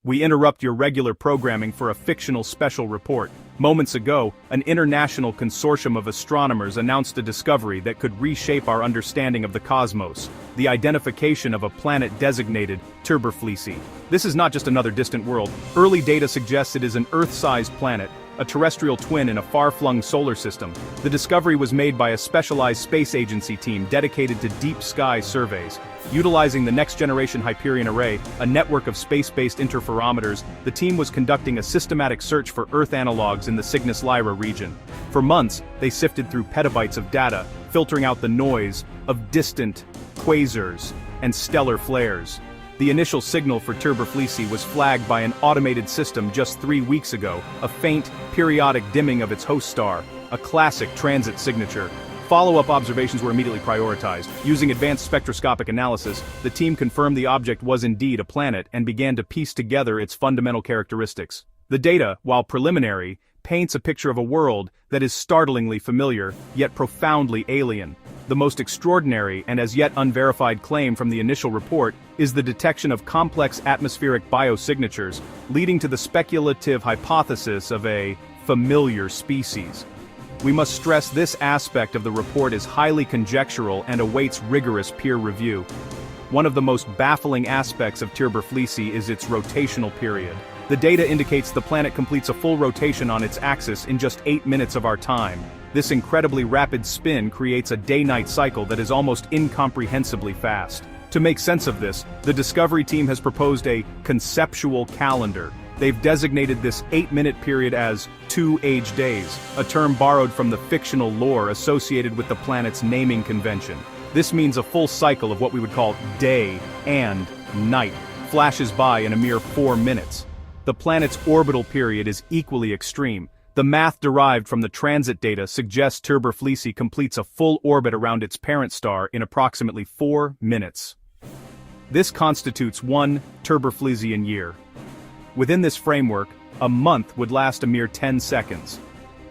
We interrupt your regular programming for a fictional special report. Moments ago, an international consortium of astronomers announced a discovery that could reshape our understanding of the cosmos: the identification of a planet designated Tirbrflisi. This is not just another distant world. Early data suggests it is an Earth-sized planet, a terrestrial twin in a far-flung solar system. The discovery was made by a specialized space agency team dedicated to deep sky surveys. Utilizing the next-generation Hyperion Array, a network of space-based interferometers, the team was conducting a systematic search for Earth analogs in the Cygnus Lyra region. For months, they sifted through petabytes of data, filtering out the noise of distant quasars and stellar flares. The initial signal for Tirbrflisi was flagged by an automated system just 3 weeks ago, a faint, periodic dimming of its host star, a classic transit signature. Follow-up observations were immediately prioritized. Using advanced spectroscopic analysis, the team confirmed the object was indeed a planet and began to piece together its fundamental characteristics. The data, while preliminary, paints a picture of a world that is startlingly familiar, yet profoundly alien. The most extraordinary and as yet unverified claim from the initial report is the detection of complex atmospheric biosignatures, leading to the speculative hypothesis of a familiar species. We must stress this aspect of the report is highly conjectural and awaits rigorous peer review. One of the most baffling aspects of Tirbrflisi is its rotational period. The data indicates the planet completes a full rotation on its axis in just 8 minutes of our time. This incredibly rapid spin creates a day-night cycle that is almost incomprehensibly fast. To make sense of this, the Discovery team has proposed a conceptual calendar. They've designated this 8-minute period as 2 age days, a term borrowed from the fictional lore associated with the planet's naming convention. This means a full cycle of what we would call day and night flashes by in a mere 4 minutes. The planet's orbital period is equally extreme. The math derived from the transit data suggests Tirbrflisi completes a full orbit around its parent star in approximately 4 minutes. This constitutes 1 Tirbrflisian year. Within this framework, a month would last a mere 10 seconds.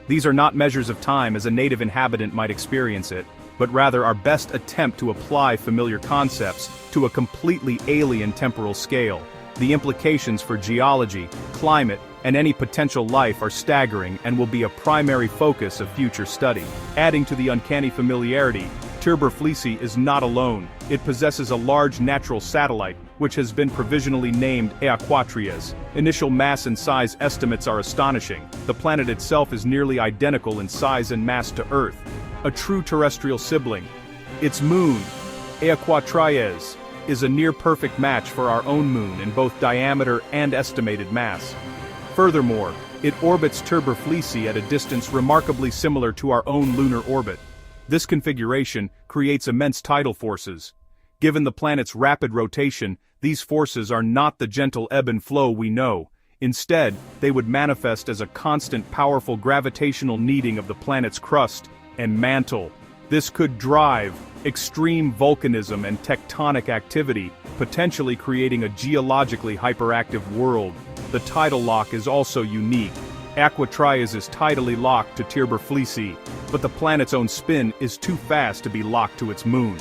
These are not measures of time as a native inhabitant might experience it, but rather our best attempt to apply familiar concepts to a completely alien temporal scale. The implications for geology, climate, and any potential life are staggering and will be a primary focus of future study. Adding to the uncanny familiarity, Tirbrflisi is not alone. It possesses a large natural satellite, which has been provisionally named Equatrias. Initial mass and size estimates are astonishing. The planet itself is nearly identical in size and mass to Earth, a true terrestrial sibling. Its moon, Equatrias, is a near-perfect match for our own moon in both diameter and estimated mass. Furthermore, it orbits Tirbrflisi at a distance remarkably similar to our own lunar orbit. This configuration creates immense tidal forces. Given the planet's rapid rotation, these forces are not the gentle ebb and flow we know. Instead, they would manifest as a constant, powerful gravitational kneading of the planet's crust and mantle. This could drive extreme volcanism and tectonic activity, potentially creating a geologically hyperactive world. The tidal lock is also unique. Equatrias is tidally locked to Tirbrflisi, but the planet's own spin is too fast to be locked to its moon.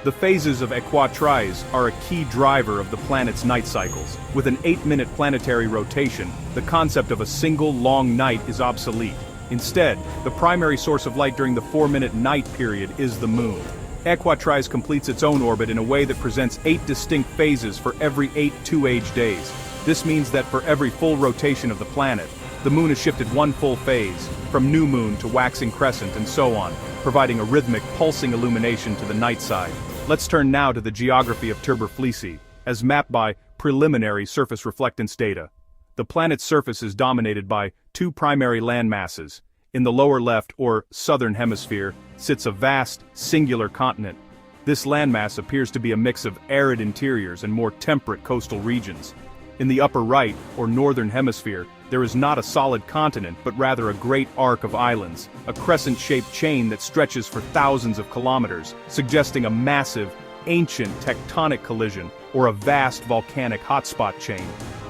The phases of Equatrias are a key driver of the planet's night cycles. With an 8-minute planetary rotation, the concept of a single long night is obsolete. Instead, the primary source of light during the 4-minute night period is the moon. Equatrias completes its own orbit in a way that presents 8 distinct phases for every 8 two-age days. This means that for every full rotation of the planet, the moon is shifted 1 full phase, from new moon to waxing crescent and so on, providing a rhythmic, pulsing illumination to the night side. Let's turn now to the geography of Tirbrflisi, as mapped by preliminary surface reflectance data. The planet's surface is dominated by 2 primary landmasses. In the lower left, or southern hemisphere, sits a vast, singular continent. This landmass appears to be a mix of arid interiors and more temperate coastal regions. In the upper right, or northern hemisphere, there is not a solid continent but rather a great arc of islands, a crescent-shaped chain that stretches for thousands of kilometers, suggesting a massive, ancient tectonic collision or a vast volcanic hotspot chain.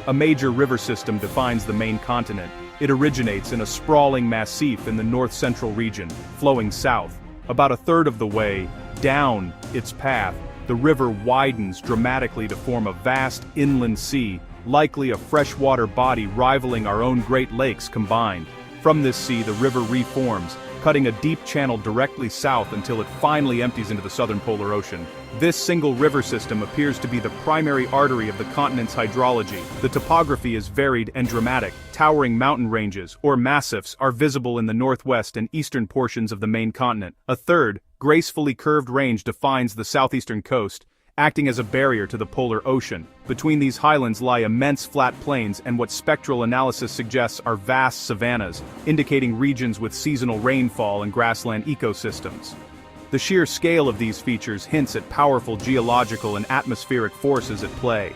A major river system defines the main continent. It originates in a sprawling massif in the north-central region, flowing south. About a third of the way down its path, the river widens dramatically to form a vast inland sea, likely a freshwater body rivaling our own Great Lakes combined. From this sea, the river reforms, cutting a deep channel directly south until it finally empties into the southern polar ocean. This single river system appears to be the primary artery of the continent's hydrology. The topography is varied and dramatic. Towering mountain ranges, or massifs, are visible in the northwest and eastern portions of the main continent. A third, gracefully curved range defines the southeastern coast, acting as a barrier to the polar ocean. Between these highlands lie immense flat plains and what spectral analysis suggests are vast savannas, indicating regions with seasonal rainfall and grassland ecosystems. The sheer scale of these features hints at powerful geological and atmospheric forces at play.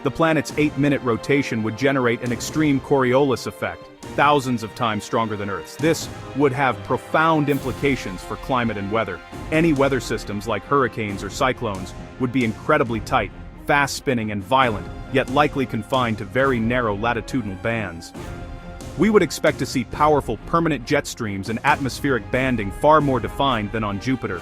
The planet's 8-minute rotation would generate an extreme Coriolis effect, thousands of times stronger than Earth's. This would have profound implications for climate and weather. Any weather systems like hurricanes or cyclones would be incredibly tight, fast-spinning and violent, yet likely confined to very narrow latitudinal bands. We would expect to see powerful permanent jet streams and atmospheric banding far more defined than on Jupiter.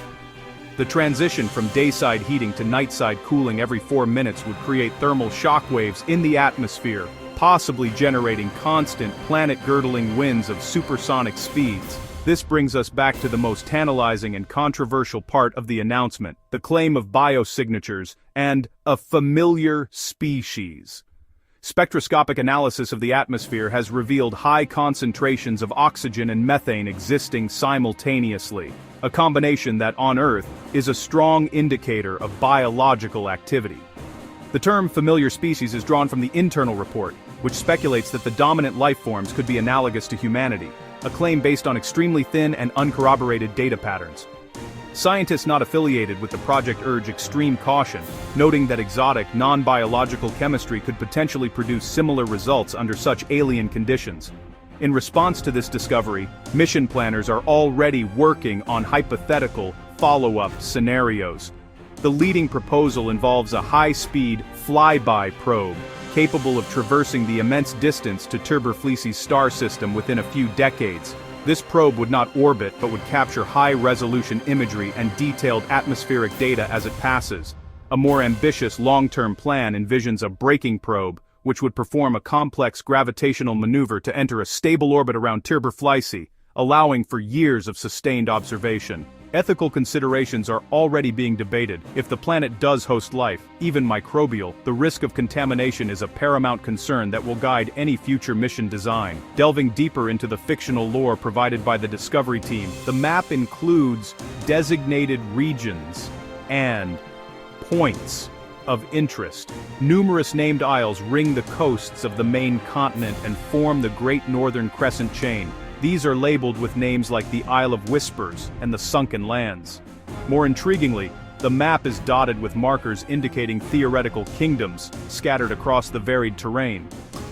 The transition from dayside heating to nightside cooling every 4 minutes would create thermal shock waves in the atmosphere, possibly generating constant planet-girdling winds of supersonic speeds. This brings us back to the most tantalizing and controversial part of the announcement, the claim of biosignatures and a familiar species. Spectroscopic analysis of the atmosphere has revealed high concentrations of oxygen and methane existing simultaneously, a combination that, on Earth, is a strong indicator of biological activity. The term familiar species is drawn from the internal report, which speculates that the dominant life forms could be analogous to humanity, a claim based on extremely thin and uncorroborated data patterns. Scientists not affiliated with the project urge extreme caution, noting that exotic, non-biological chemistry could potentially produce similar results under such alien conditions. In response to this discovery, mission planners are already working on hypothetical, follow-up scenarios. The leading proposal involves a high-speed, flyby probe, capable of traversing the immense distance to Tirbrflisi's star system within a few decades. This probe would not orbit but would capture high-resolution imagery and detailed atmospheric data as it passes. A more ambitious long-term plan envisions a braking probe, which would perform a complex gravitational maneuver to enter a stable orbit around Tirbrflisi, allowing for years of sustained observation. Ethical considerations are already being debated. If the planet does host life, even microbial, the risk of contamination is a paramount concern that will guide any future mission design. Delving deeper into the fictional lore provided by the Discovery team, the map includes designated regions and points of interest. Numerous named isles ring the coasts of the main continent and form the Great Northern Crescent Chain. These are labeled with names like the Isle of Whispers and the Sunken Lands. More intriguingly, the map is dotted with markers indicating theoretical kingdoms scattered across the varied terrain.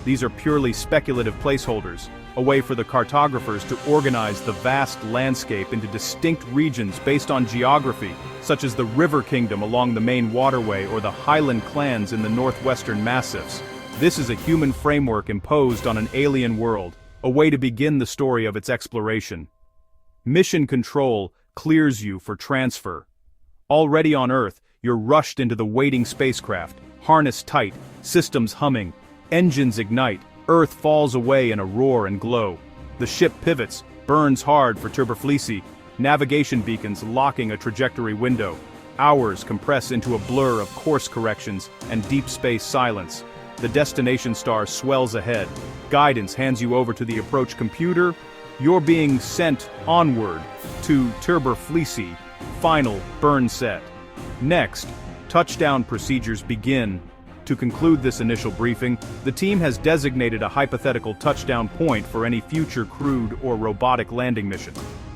These are purely speculative placeholders, a way for the cartographers to organize the vast landscape into distinct regions based on geography, such as the River Kingdom along the main waterway or the Highland clans in the northwestern massifs. This is a human framework imposed on an alien world, a way to begin the story of its exploration. Mission Control clears you for transfer. Already on Earth, you're rushed into the waiting spacecraft, harness tight, systems humming, engines ignite, Earth falls away in a roar and glow. The ship pivots, burns hard for Tirbrflisi, navigation beacons locking a trajectory window. Hours compress into a blur of course corrections and deep space silence. The destination star swells ahead. Guidance hands you over to the approach computer. You're being sent onward to Tirbrflisi. Final burn set. Next, touchdown procedures begin. To conclude this initial briefing, the team has designated a hypothetical touchdown point for any future crewed or robotic landing mission.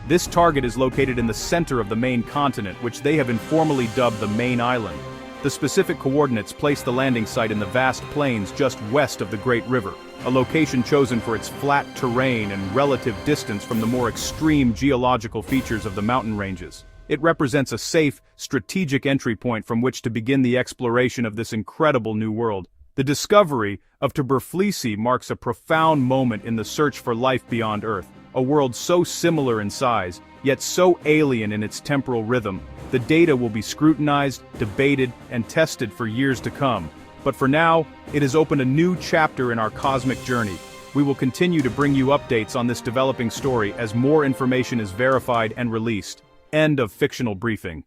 This target is located in the center of the main continent, which they have informally dubbed the main island. The specific coordinates place the landing site in the vast plains just west of the Great River, a location chosen for its flat terrain and relative distance from the more extreme geological features of the mountain ranges. It represents a safe, strategic entry point from which to begin the exploration of this incredible new world. The discovery of Tirbrflisi marks a profound moment in the search for life beyond Earth, a world so similar in size, yet so alien in its temporal rhythm. The data will be scrutinized, debated, and tested for years to come, But for now, it has opened a new chapter in our cosmic journey. We will continue to bring you updates on this developing story as more information is verified and released. End of fictional briefing.